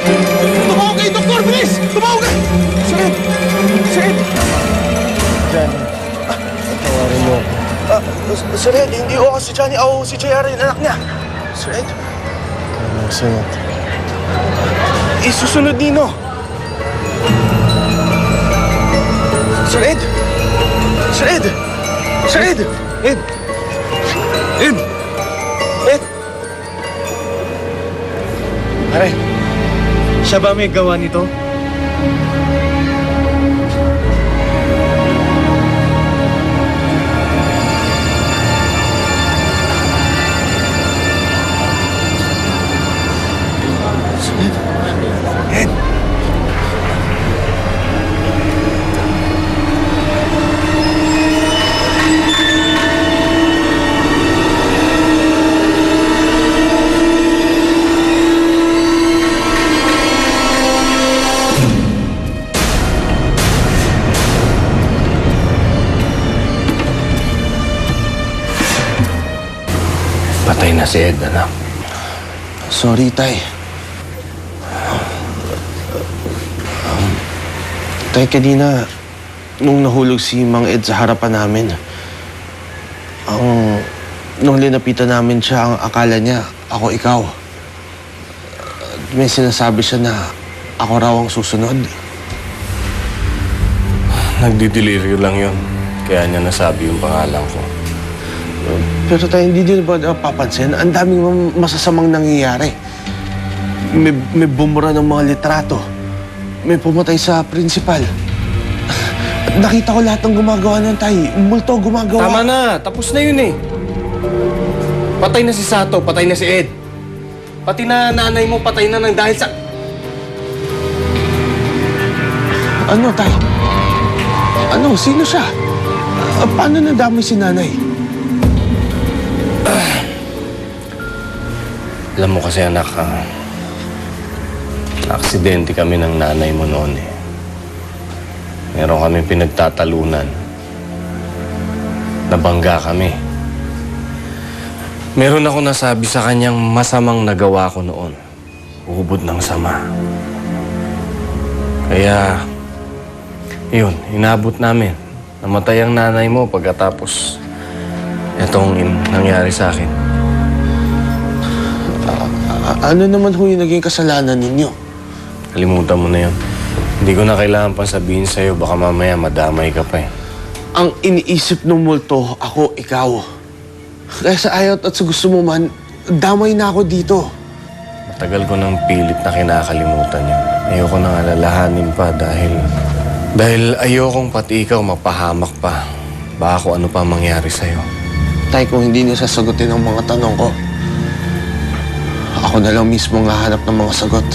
Tumawag kayo, Doktor! Bilis! Tumawag ka! Sir Ed! Sir Ed! Jan, tawarin mo. Sir Ed, hindi ako si Johnny. Ako si JR, yung anak niya. Sir Ed? Salamat. Isusunod, Nino. Sir Ed! Sir Ed! Sir Ed! Ed! Ed! Ed! Pare, siya ba may gawa nito? Ed! Patay na si Ed, anak. Sorry, Tay. Tay, kanina, nung nahulog si Mang Ed sa harapan namin, nung linapitan namin siya, ang akala niya, ako ikaw. May sinasabi siya na ako raw ang susunod. Nagdidelirio lang yun. Kaya niya nasabi yung pangalan ko. Pero tayo, hindi din ba papansin? Ang daming masasamang nangyayari. May bumura ng mga litrato. May pumatay sa principal. At nakita ko lahat ng gumagawa ng tay. Multo gumagawa. Tama na! Tapos na yun eh. Patay na si Sato, patay na si Ed. Pati na nanay mo patay na nang dahil sa... Ano, tay? Ano? Sino siya? Paano nadamay si nanay? Alam mo kasi anak, aksidente kami ng nanay mo noon eh. Meron kami pinagtatalunan. Nabangga kami. Meron ako nasabi sa kanyang masamang nagawa ko noon. Ubod ng sama. Kaya, yun, inabot namin. Namatay ang nanay mo pagkatapos itong nangyari sa akin. Ano naman ho yung naging kasalanan ninyo? Kalimutan mo na yun. Hindi ko na kailangan pang sabihin sa'yo. Baka mamaya madamay ka pa eh. Ang iniisip ng multo, ako, ikaw. Kaya sa ayaw at sa gusto mo man, damay na ako dito. Matagal ko nang pilit na kinakalimutan yun. Ayoko nang alalahanin pa dahil ayokong pati ikaw mapahamak pa. Baka kung ano pa mangyari sa'yo. Tay, kung hindi niyo sasagutin ang mga tanong ko, ako na lang mismo ang hahanap ng mga sagot.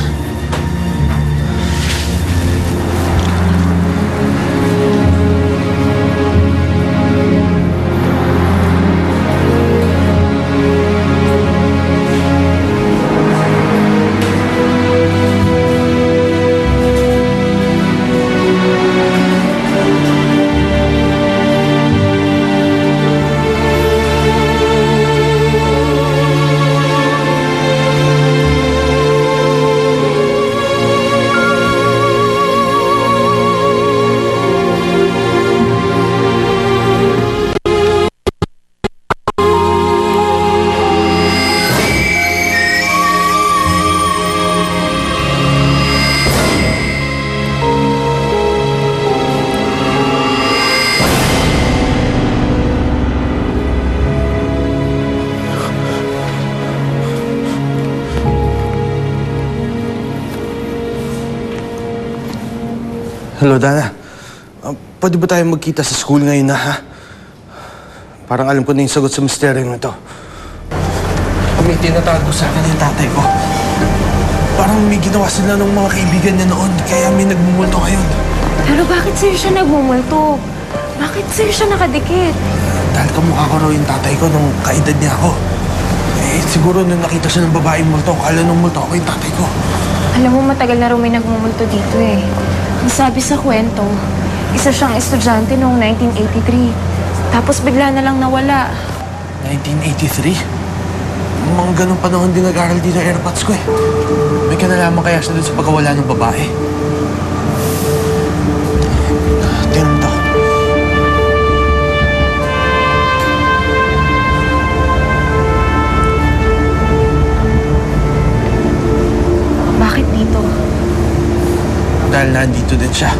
Hello, Dana. Pwede ba tayo magkita sa school ngayon na, ha? Parang alam ko na yung sagot sa misteryo mo ito. May tinatago sa akin yung tatay ko. Parang may ginawa sila ng mga kaibigan niya noon, kaya may nagmumulto ngayon. Pero bakit sa'yo siya nagmumulto? Bakit sa'yo siya nakadikit? Dahil kamukha ko raw yung tatay ko nung kaedad niya ako. Eh, siguro nung nakita siya ng babaeng multo, akala nung multo ako yung tatay ko. Alam mo, matagal na raw may nagmumulto dito eh. Ang sabi sa kwento, isa siyang estudyante noong 1983. Tapos bigla na lang nawala. 1983? Mga ganong panahon din nag-aral dito ang airpods ko eh. May kanalaman kaya siya dun sa pagkawala ng babae. Tingnan mo to. Bakit dito? Dahil nandito din siya.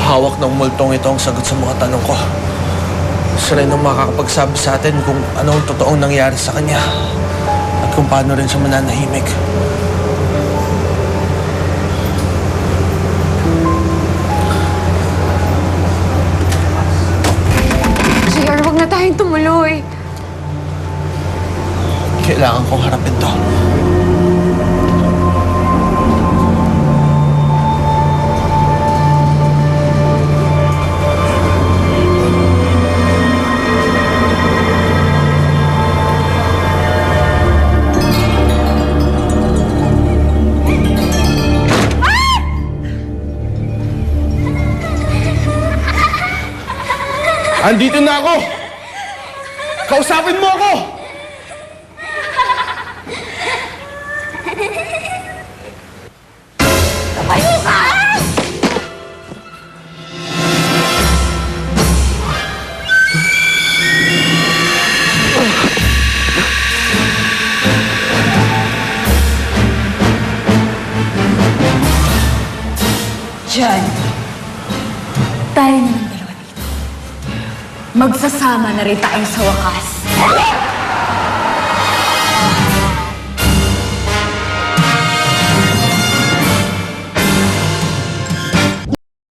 Hawak ng multong ito ang sagot sa mga tanong ko. Siya rin ang makakapagsabi sa atin kung ano ang totoong nangyari sa kanya at kung paano rin siya mananahimik. JR, huwag na tayong tumuloy. Kailangan kong harapin to. Andito na ako! Kausapin mo ako! John, tayo na ng dalawa dito. Magsasama na rin tayo sa wakas.